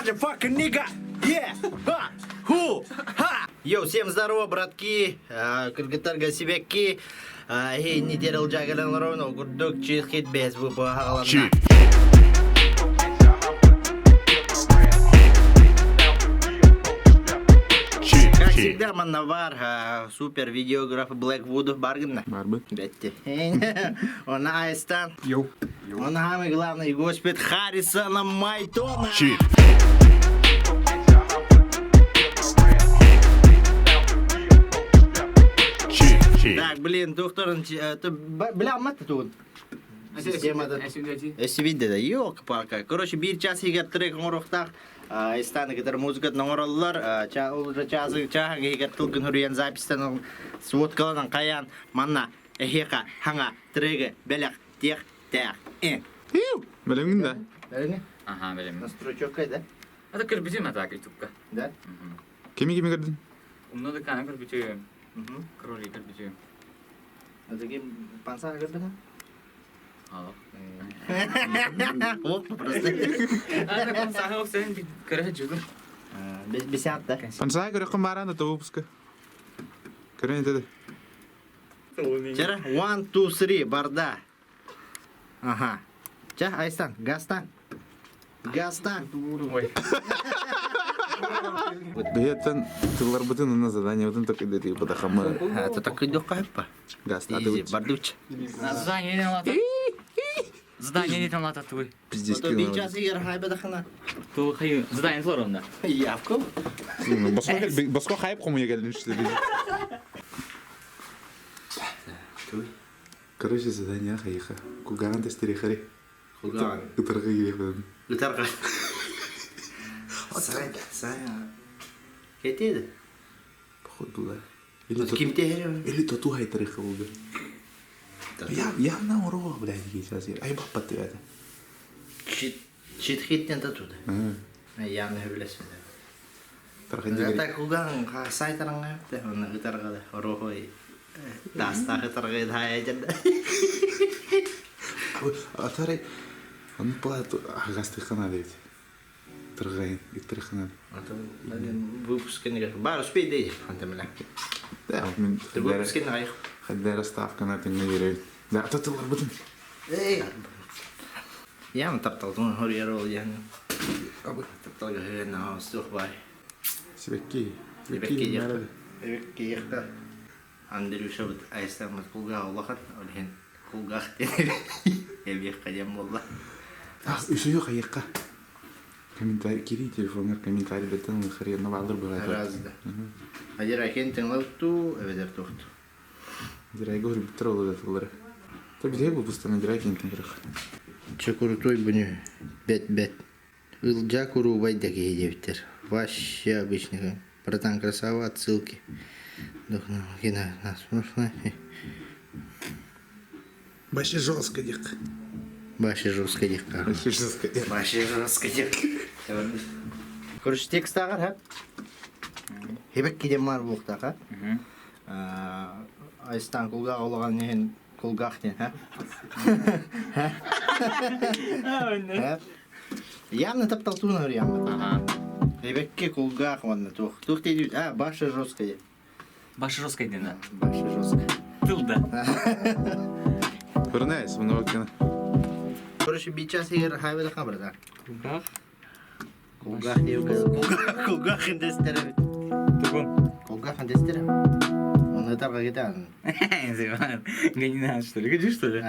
motherfucking nigga! Yeah! Ха! Ху! Ха! Йоу, всем здорово, братки! Кыргыттарга сибекки! Не терил жагалан ровно, гурдук чилхит без выпахалана. Как всегда, маннавар, супер видеограф Блэквуд Баргана. Барбы. Бетти. Он Айстан. Йоу. Он самый главный госпит Харрисона Майтона. Так, блин, доктор, бля, мать тут. Если видно, да, ёлка-палка. Короче, bir час егер трек орохтак, истаны кетер музыка нороллар, уже час егер тылгын хүрген запистен сводкалан каян манна эхека ханга треге белек тех тех. Білемін да. Бәріңе? Ага, білемін. Настройчок кайда? Это кірбітім атак ютубка. Да? Кеме кірдің? Умноды кана кірбітім. Кроли кірбітім. Отаки панса кірдің? Алық. Оп, просто. Ада консаға оқсайын кірі жүгім. Бесят, да? Пансаға көрі қымбаран да тұғыпсқа. Көрін етеді. Чара, 1, 2, 3, барда. Ага. Ча, Айстан, гастан. Гастан. Ой. Бейеттен тылар бұтын ұна задание бұтын тұқ едеті бұдақамы. Это так идет кайпа. Гастады Изи, бұт. бардуч. Здание не лата. Здание не там лата твой. Пиздец Вот bir час егер хайба дахана. Ту хай здание слор онда. Явку. Басқа қайып қомуя келдің ішті. Короче, задание қайықы. Кугаған тестері қари. Хуган. Үтірға керек бұдым. Гитарка. Сайын. Кетеді. Походу, да. Ким teheri? Или тату хайтарықа болды. Явно урова, блядь, сейчас. Ай, бақпатты бәді. Чит хиттен татуды. Явно хөвілесін. Тарқан дегері. Так хуган сайтарың ғайыпты. Оны гитарғады. Орохой. Даста гитарға дайы жады. Атарай, он плат агасты хана дейді. Тұрғайын, иттірі хана. Выпускені ғайық. Бар успей дейді. Антамына. Да, вот мен... Выпускені ғайық. Хаддара ставкана теңге берейін. Да, татылар бұтын. Эй! Яғын тапталдың хөрер ол яғын. Тапталға хөрен ауыстық бай. Себекке. Себекке еқті. Себекке еқті. Андрюша бұд айыстамыз құлға олақын. Олген құлғақ дені. Елбек қадем болды. Үсі жоқ аяққа. Комментарий, кири телефондар комментарий беттен хрена балдыр бұғай. Разды. Адер әкен теңлауту, әведер тоқты. Дирай говорю, биттір олы да тұлдары. То бідей бұл бұстаны дирай кен теңгіріқ. Чекурутой бұны бет-бет. Илджа куру байдаки едевтер. Вообще обычный. Братан, красава, отсылки. Духну, кина, нас смешно. Баши жестко дек. Баши жестко дек. Баши жестко дек. Баши жестко дек. Короче, текст ағар, ха? Хебек кедем мар бұлықтақ, ха? Айстан құлғақ олаған неген құлғақ ден, ха? Явно тапталтуын өр ямы. Хебекке құлғақ ванна туқ. Туқ дейді, башы жестко дек. Башы жестко еден, да? Башы жестко. Тылда. Көрінайыз, мұны өткені. Короче, bir час егер хайбада қабырда. Құлғақ. Құлғақ деу кәді. Құлғақ індестері. Тұғын. Құлғақ індестері. Оны тарға кетен. Зеван. Ганина, что ли? Гадишь, что ли?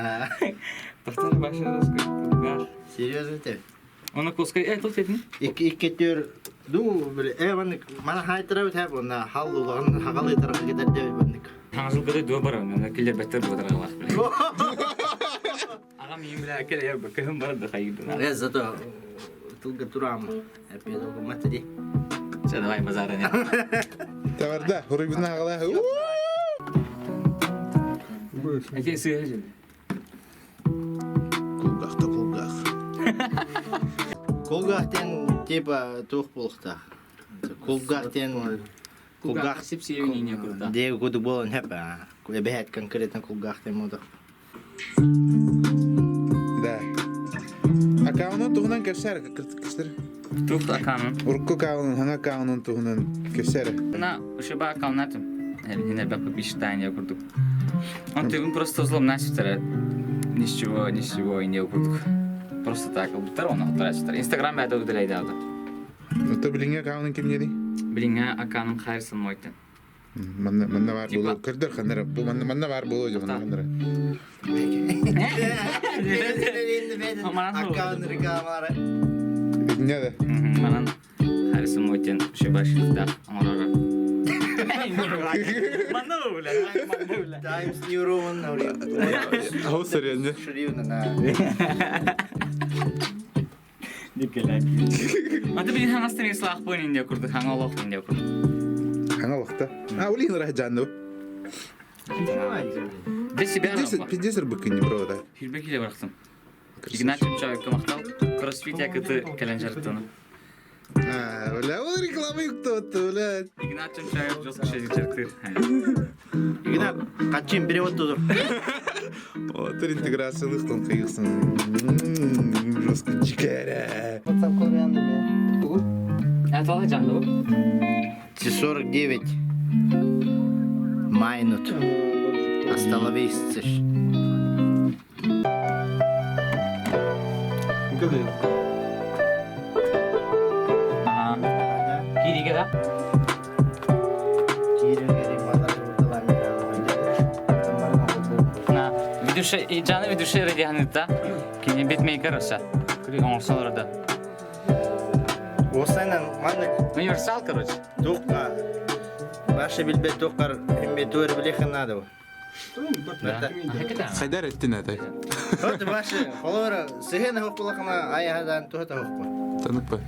Повтор башы жестко. Құлғақ. Серьезно те? Оны коскай, тут едін? Икке төр. Ду, біле, мана хайтыра өт әп, оны хал ұлағын хағалы тарға кетер деп бөндік. Таңызыл қыдай дуа бар, оны келер бәттер бұғыдарға қалақ біле. Ағам ең біле әкел әйер бәккім барды қайырдың. Зато тылға тұрам. Әпе долғы мәті де. Все, давай базаран я. Таварда, хұрыбына ағала. Әке сүйер жел. Құлғақ та құлғақ. Құлғақтен типа туқ болықта. Құлғақтен... Құлғақ сеп сүйеріне не күрді. Деу күді болын әп. Әбәйт конкретно құлғақтен мұдық. Да. Acá uno tuvo una que hacer, Тух аккаунт. Урку каунун, хана каунун тугунан көсөрө. На, ушеба аккаунтым. Хина бапа пиштание курдук. Он ты просто злом насчитал. Ничего не курдук. Просто так, второй он тратит. Инстаграм я удаляй дал. Ото билинге каунун кимнеди? Билинге аккаунт хайрсын мойтен. Манна бар болу. Кырдыр хандыр. Бу манна бар болу жок хандыр. Аккаунт рекламары. Неде? Манан хайрсын мойтен шебашылда амарара. Манула. Times New Roman Naurio. Хаусыр энде. Шриюна. Никелай. Аты билин хангастын ислах бойын инде курдук, хангалох инде курдук. Хангалыкта. Улин рах жанды. Без себя Пиздесер быкыни брода. Фирбекиле барахтым. Игнатьев человек мақтал. Кроссфит якыты келен жарыттыны. Бля, ол реклама кто-то, бля. Игнатьев человек жоск шезик жарыктыр. Игнат, качын перевод тудур. Отыр интеграциялыктан кыйыксын. Жестко чикара. WhatsApp колганды мен. Атала жанды бу. 49 минут. Остановись. Кириге да? На, видюше, и жаны видюше радианыта. Кине битмейкер оса. Кри оңсаларда. Осайнан маны Универсал, короче. туққа. Башы билбе туққар химбе туэр билехин надо. Хайдар эттин атай. Вот башы, холора сыгына хуқлахына аядан туһта хуқпа. Таныкпа.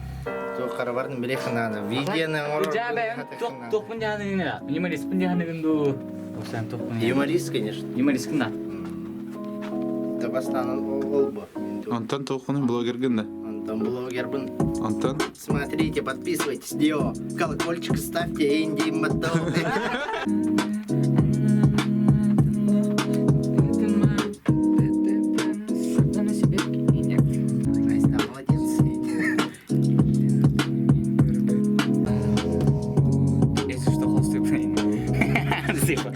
Туққар барын билехин надо. Видеоны орор. Жабе, тоқ пунжаны не. Юморист пунжаны гынду. Осан тоқ пунжаны. Юморист, конечно. Юморист кында. Табастанын олбо. Антон толкунун блогер гында. Антон блогер бын. Антон. Смотрите, подписывайтесь, Дио. Колокольчик ставьте, Инди Мотор. Настя, молодец. Если что, холсты блин. Типа.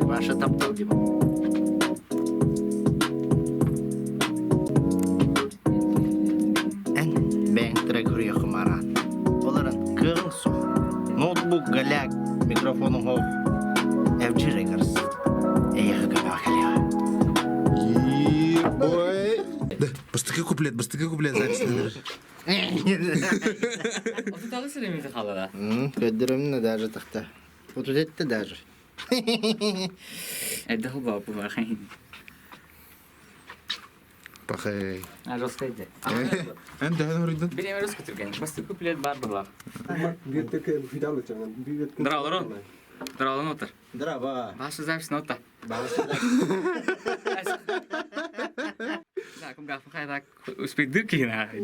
Ваша топталди. Бәң трек хүрия хымаран. Оларын кығын сұқ. Ноутбук галяк, микрофоның хоқ. Әвчі рекарс. Эйхі гага калия. Ой. Быстыкы куплет запись. Оты тағы сөйлемейді қалада. Көддірімні даже тақта. Фото детті даже. Әдді қыл бапы бар қайын. Пахай. Жосқа еді. Энде хан уриден. Береме русқа түрген. Басты көпілет бар бұлар. Дыралын отыр. Драба. Башы записін отыр. Да, кім ғафы қайда успей дыркейін ағай.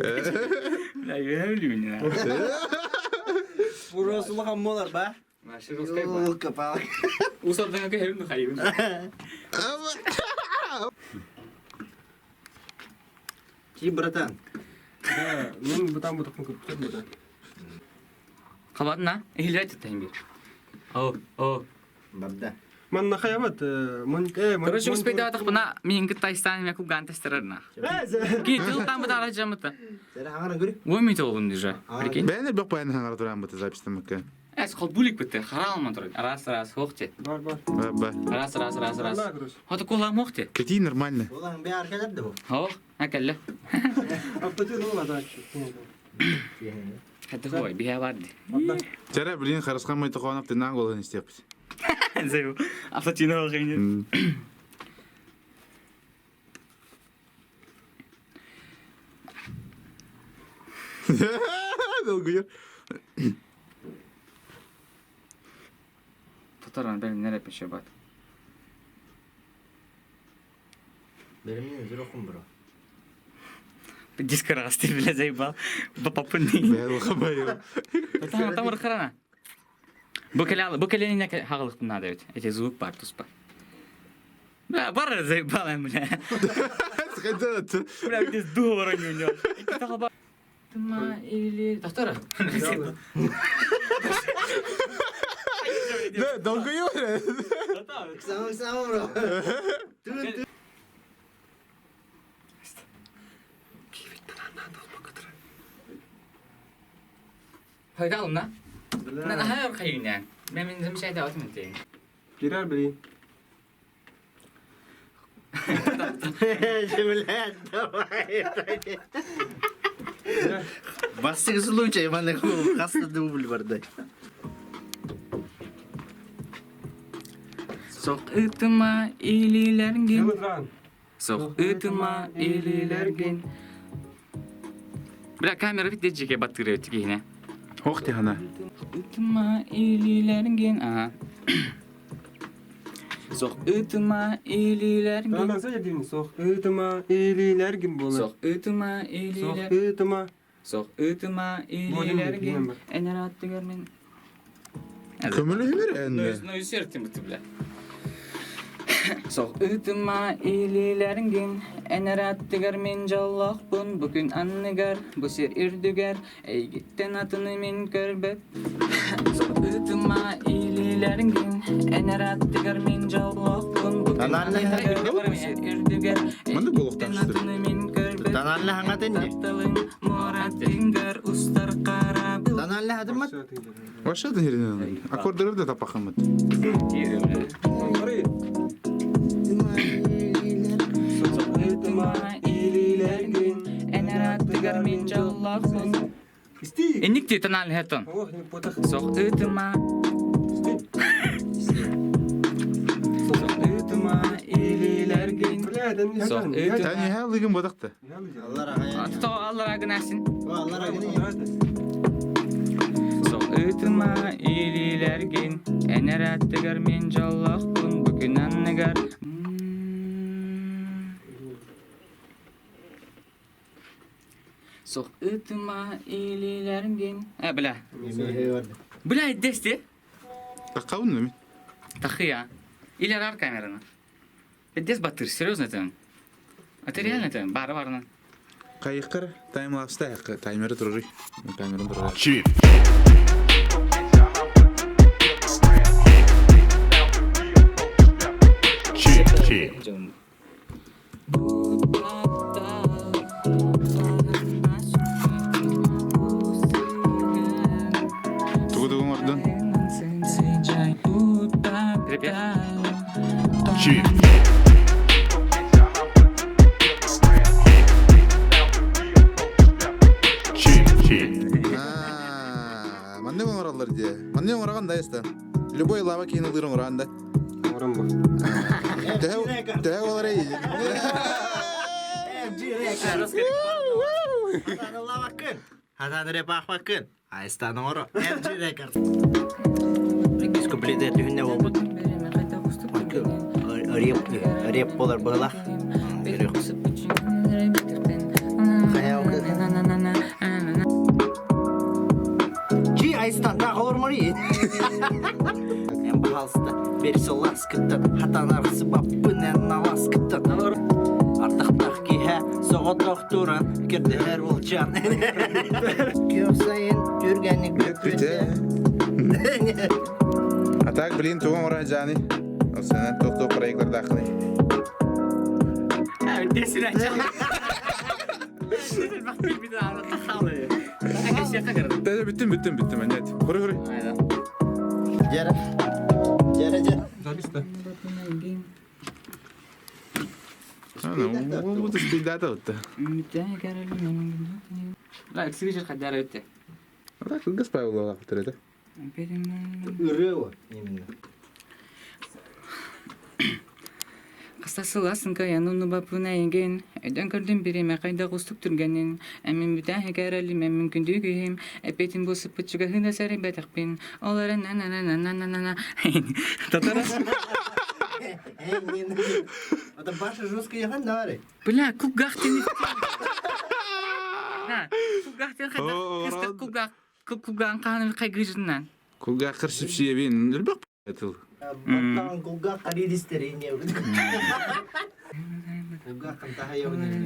Бля, өлімін. Уросулыған молар ба? Башы русқа еді. Капал. Усалдың әке херімді қайын. Ки, братан? Да, ну там вот такой крутой. Қабатын а? Елі әті тайым бер. О. Бабда. Man нахаябат, Короче, успей даватық бұна меніңгі тайстаным я кубган тестерарына. Кейін тылтан бұда ала жамыты. Сәрі аңаран көрі? Оймейті олым дежа. Прикинь? Бәнер бақ баян хаңар туран бұты записьтен мүккен. Әс қол бұлік бітті. Қара алман тұрын. Раз, хоқте. бар. Ба. Раз. Allah короче. Хоты қолам хоқте. Кетей нормально. Олағын бе аркалады бұл. Хоқ, әкәлі. Автотюн ола да. Хәтті қой, бия барды. Жара білген қарысқан мойты қуанып теннан қолын істеппіз. Зайу, автотюн оғайын. Долгuyur. Fotoğrafını benim nereye peşe bat? Benim ne zor okum bro. Bir disk arası bile zayıf. Papapın ne? Ben bakmayayım. Tam orkarana. Bu kalenin ne hağılık bunlar evet. Ete звук бар туспа. Bara zaybalen bile. Скажи, Bile bir de duvar oynuyor. İki daha bak. Tuma ili. Doktora. да, долго говорят. Sama bro. Hayda oğlum lan. Ben hayal kayın yani. Ben benim şey de atım eteyim. Girer biri. Şimdi Басты случай mana hasta dubl barda. Sok ıtıma ililergin. Yıldıran. Sok ıtıma ililergin. Bırak kamera bir decike batırıyor öteki yine. Hoxti hana. Itıma ililergin. Aha. Sok ıtıma ililergin. Ben sadece dilini sok. Itıma iyililer gibi olur. Sok ıtıma Sok ililer. ıtıma. Sok ıtıma ililergin. bilmem Ener attı görmen. Kömülü hümer ende. No yürütüm bu tüble. Sok ıtıma ililergin. Ener attı görmen jallah bun. Bugün annegar. Bu sir irdüger. Ey gitten atını min körbet. Sok ıtıma ililergin. Ener attı görmen jallah bun. Bugün annegar. Bu sir irdüger. Manda boluqtan çıktı. Tananlı hangat indi. Murattingar ustar karabil. Tananlı hadım mı? Başladın yerine. Akordları da tapakamat. Orayı. Sok ıtıma iyililer gibi. Ener attı görmen jallah bun. İsti. Enik diye tanal heton. Oh, ne potak. Sok ıtıma. Sok ıtıma ililergin. Biladen Sok yakan. ıtıma. Tani ha ligin badaqta. Allah rahaya. Atı Allah agnasin. Allah rahaya. Sok ıtıma ililergin. Ener attı görmen jallah bun. Bugün annegar. Sok ıtıma ililergin. Ha bila. Bila desti. Taqawun mi? Takıya. İleri ar kamerana. Des batır. Серьезно это? Это реально это? Бары барынан. Qayıqır. Timelapse da timerı durur. Timerı durur. Chief. Chief. Tuğduğum oradan. Chief. Chief. Mande oralar diye. Mande oragan da esta. Любой лава кинулыр оранда. Oran bu. Те олары. Hatanı lavakın. Hatanı repahvakın. Aystanı oru. Emci rekord. Komplete tühünde oldu. Arayıp bolar bağlak. Görüyor. Kaya okul. Ci Aystan da hormoni. En bahalsta berisi laskıttan. Hatan arısı babın en nalaskıttan. Artık tak ki he soğut doktoran. Kirdi her bulcan. Köksayın yürgenlik Güte. Atak bilin tuğum oraya cani. O sene tok proyektler daklı. Evet, desin açalım. Bak bir daha anlatalım. Aga şaka kırdım. Tede bittim annet. Huri. Hayda. Jere. Jere. Zabista. Ana, bu da speedata otta. La exhibition kadar öte. Atak kılgız pay ola aktarede. Ürüyor. Yeminle. Kısası lasın kayanını bapuna egen. Öden gördüm birime kayda kustuk turgenin. Emin bütün hekeralim emin mümkündüğüm. Epetin bu sıpıçıga hına seri betakpin. Olara na. Tataras. Это Паша жестко ехать давай. Бля, кугахтин. Ha, kugahtin kadar. Kısta kugah. Kugan kanı kaygıcından. Kulga kırşıp şeye bin. Lbak. Batang gugak kadidisterinya. Gugak kan tahayaw niya.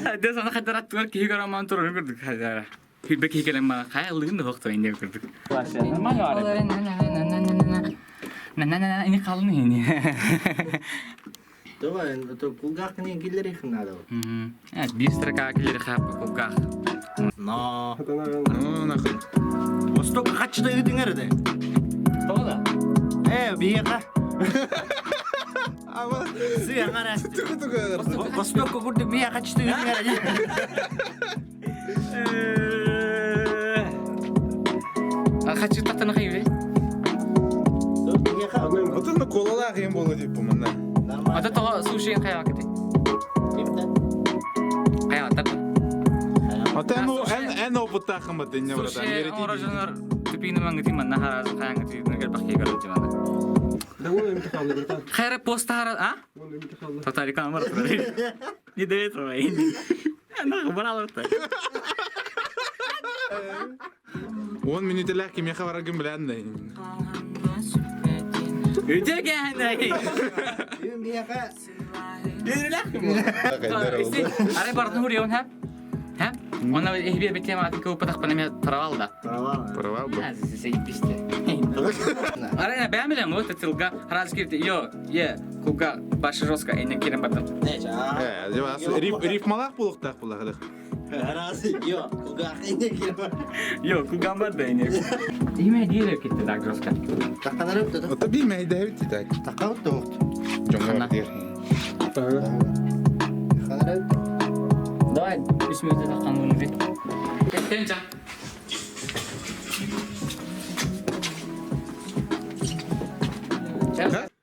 Ada sana kadar tuar ki higara mantur gördük hadi. Feedback hikayem ma kayalığın da hoktu indi gördük. Normal var. Ini kalın ini. Tuh, itu gugak nih gilere kenal. Evet, bir sıra kakileri kapı kugak. No. Нахуй. Восток kaçta gidin nerede? Doğru. Bir yaka. Ama Suya ngara. tuh. Восток kurduk bir yaka kaçta gidin nerede? Kaçı tatını kıyı. Tuh, bir yaka. Отын колалар ем болу деп мына. Ata tawa sushi yang kayak gitu. Kayak tak. Ата ну эн опытта хамат дене барат. Sushi orijinal tipini mangiti mana harus kayak gitu negara pakai kalau cuman. ده هو المتخلف ده Khair post harus ah? هو المتخلف Tadi kamar tadi. Di deh tuh ini. Enak banget tuh. 10 минут элек ким яха барагым белән. Udah kan lagi. Bir yaka. Ada barat hurion ha? Ha? Ona ihbiya bitti ama atik upatak panamya tarawal da. Права бу. Şey piste. Araya beğenmiyor mu? Tatılga haraz girdi. Yo, ye. Kuga başı roska ene kiren batım. Ne ça? Рифмалак булыктак булагы. Arası yok. Gugak ini kira. Yo, kuga batı ene. Dime diyor ki tak roska. Takkanar öptü. Ата билмей да бит так. Takkav tuh. Жоңгор дер. Takkanar öptü. Давай, bismillah takkan bunu bir. Kenca.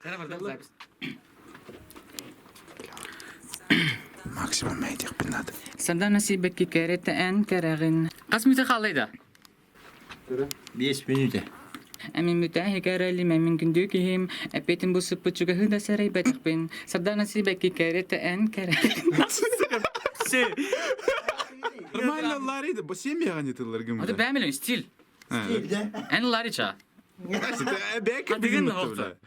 Cara berdak zapis. Максимум медиа бинад. Senden nasibek ki kerete en keragin. Kasmite khalida. 5 minute. Amin mutahi karali min gündükihim. Epetin bu sıpı çuga hıda saray batakbin. Senden nasibek ki kerete en keragin. Şey. Нормально ларида, бо семьяга тыллар гым. Hadi ben biliyorum stil. En lariça. Бек Hadi gün oldu.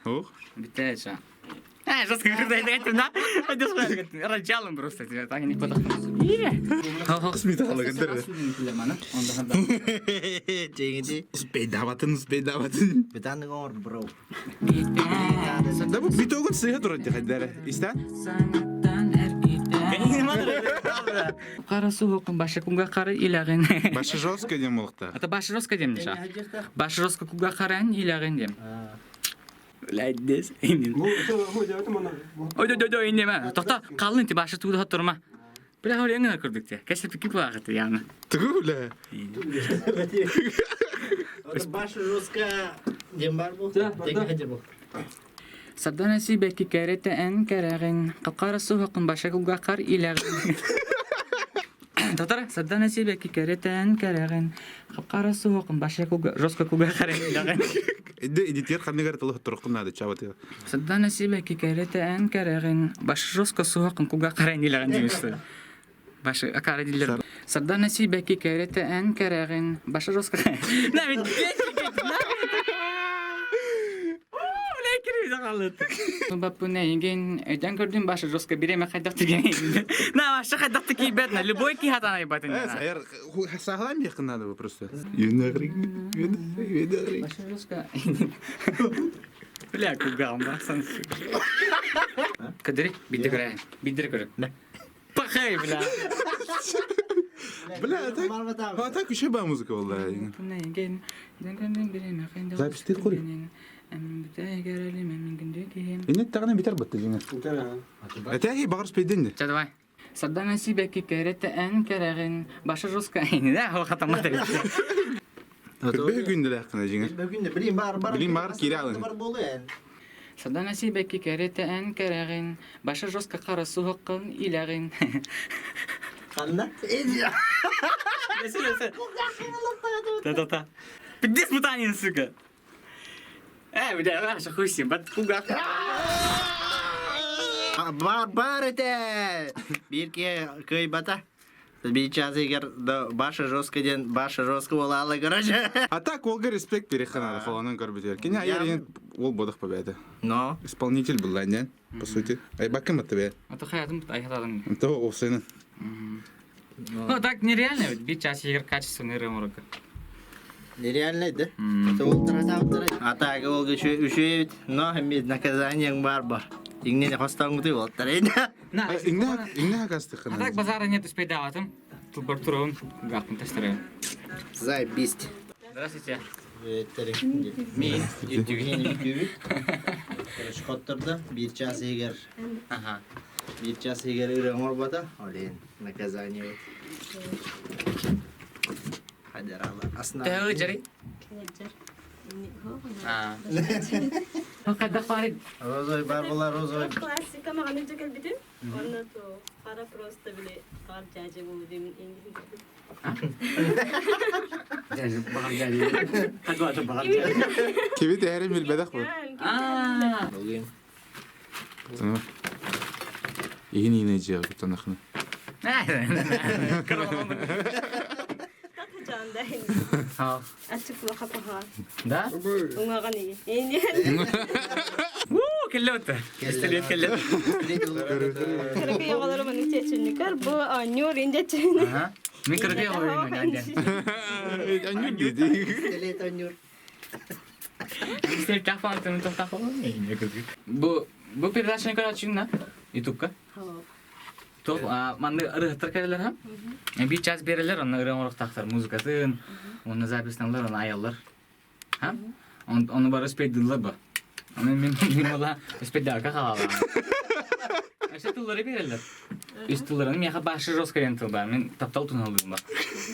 Ох. Bitti ça. Ha, just kırdı ettim da. Hadi sonra gittim. Racalım просто тебе так не подохну. Кысмет халыгы дер. Onda hada. Cengidi. Спейдаватын. Bir tane ngor bro. Да бу битогун сыйга турат дер. Истан? Qarası hokun başa kunga qarı ilagin. Башы жестко дем болукта. Ata başı roska dem nişa. Başı roska kunga qaran ilagin dem. Laddes inin. هو ده تمام Oy inin ma. Toqta qalın ti başı tuğda hatırma. Bila hor yanga kurduk te. Kaçta fikir vaqti yani. Тгула. Baş Ruska jembar bu. Tek hajar bu. Sabdana si beki kerete en keragin. Qarası hokun başa kunga qar ilagin. Tatar sabdana si beki kerete en keragin. Qarası hokun başa kunga roska kunga qaran ilagin. Эдитер хамнигар тылы турукун ады чабат. Sabdana si beki kerete en keragin. Başı roska suhokun kunga qaran ilagin demişti. Başı akara diller. Sabdana si beki kerete en keragin. Başı roska. Ne bit. Бапу нейген эден көрдүм башы жоска биреме кайдакты ген. На башы кайдакты ки бетна любой ки хатана ебатын. Саяр саглам якын ады бу просто. Юнагрик. Башы жоска. Бля, кугам баксан. Кадри бидир көрө. Не. Пахай бля. Бля, так. Так еще ба музыка валлаhi. Бапу нейген эден көрдүм биреме кайдакты. Записьте кури. Инет тагына битер батты жеңе. Этеги багыр спейденде. Давай. Саддана сибеки керете en keragin. Başı joska ini da o khatamadı. Бе күндө акына жеңе. Bugün de bileyim bar. Bileyim bar, kiri alın. Bar bolu yani. Саддана сибеки керете en keragin. Başı joska qarası hoqqan ilagin. Kanna. Mesela. Ta. Бидес мутанин сука. Bir de ben şu kuşum. Bat kuga. Бар ете. Бирке көй бата. Bir çazıger da başa жестко бола ала короче. А так олга респект перехана халанын көрбөтөр. Кине айрын ол бодох победа. Но. Исполнитель был ланен, по сути. Ай бакым это бе. Это хаятым айтадым. Это осыны. Ну так нереально ведь бит час игр качественный реморок. Нереально да? Это ултра. А так олга үшеет, но имеет наказание бар. Игне хостангды ултра. Инна касты А хана. так базара нет успейдаватым. Тут бартурон гапын тестарем. Заебись. Здравствуйте. Мен Евгений Короче, коттырды. Bir час егер. Ага. Bir час егер ремор бата. Олен наказание. Хадер алла. Асна. Ты жери. А. Ну когда фарид. Розой бар бола розой. Классика маған өте келбетім. Оны то қара просто біле қар жажы болу демін Кебет әрем ел бадақ бұл. А. Болгем. Ине жеу тонахны. Қатыжандайын. Açık vaka paha. Да? Оңаған еген. Келлота. Истелет келлет. Кіргі еғалары мұның чечінікер. Бұл аньор инде чейін. Ага. Мен кірге ойын ойнады. Аню дейді. Телет онюр. Истелет тахфантын тахфантын. Bu передачаны көрәтшін на? Ютубка? То, манды ырыхтыр кәрелер һәм? Bir час берелер, оны ырым орық тақтар музыкатын, оны записанлар, оны аялар. Һәм? Оны бар успейділер ба. Мен ола успейділер қалалар. Әші тұллары берелер. Үз тұлларын меха башы жосқа тыл бар. Мен таптал тұн алдым ба.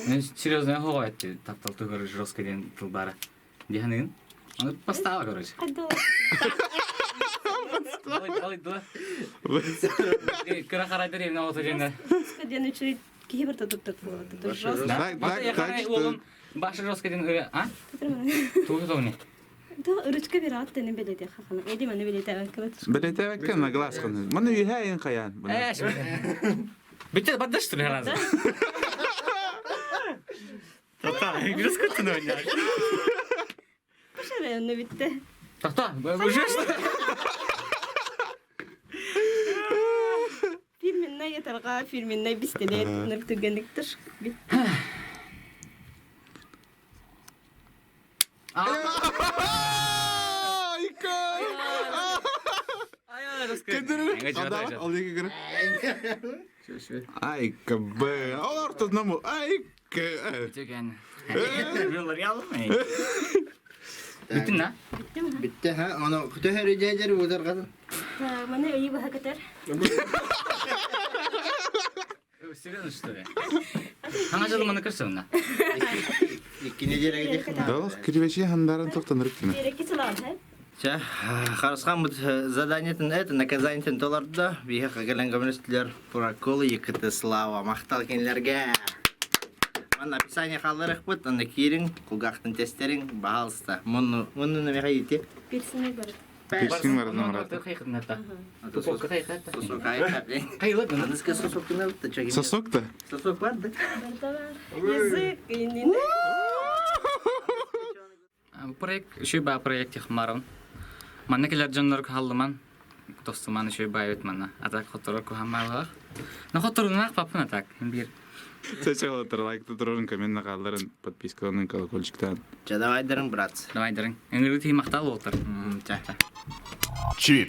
Мен серьезно хоға әтті таптал тұғыр жосқа тыл бары. Дегенігін? Оны постава, короче. Алайдыла. Кыра қарайдыр емін ауыты жеңді. Ден үшірі кейбір тұтып болады. Так. Олым башы жосқа тен үрі, а? Туғы тоғыне. Да, ұрычқа бір аттыны беледе қақаны. Әді мәні беледе әвәкілі Білете вәккен наглас қаны. Мұны үйәйін қаян. Бітті баддаш тұр әразы. Тата, біріз күттін ойнар. Пашар әйінні бітті. Тата, бұжышты. Filminne yeterqa, filminne bistede nır tügenliktir. Bitti. Ай, кабы. Ол ортасына мұл. Ай, Тügen. Yıllar yalımay. Bitti na? Bitti mi? Bitti ha. Onu kutu her ücretleri uzar kadın. Bana iyi bu hakikaten. Seriously что ли? Hangi zaman kırsın na? İkinci yere gidelim. Далық кірбеші хандарын тоқтанырып кені. Gerekli sılar he. Сейчас, Харасхан будет задание это наказание толарда. Виха кагален коммунистлер проколы екіті слава мақтал кенлерге. Мана описание халырық бұд, аны керің, құлғақтың тестерің, бағалысты. Мұны нәмеға еті? Birisine göre. Персин бар номараты. Тусовка қайқатта. Сосок айқап. Қайылады на? Анызға сосок кені бұдты чагин. Сосок-то? Сосок бар да? Язык. Проект, шүй ба проект яхмаран. Маннекелер жанлар халлыман. Достуман шүй ба өтмана. Атак хоторор кухаммалға. На хоторунақ папын атак. Bir Сәчәл отыр, лайкты тұрырын, комментна қалдырын, подпискаларын, колокольчиктан. Давай дырың, брат. Давай дырың. Эңгілі тей мақтал отыр. Ча. Чит.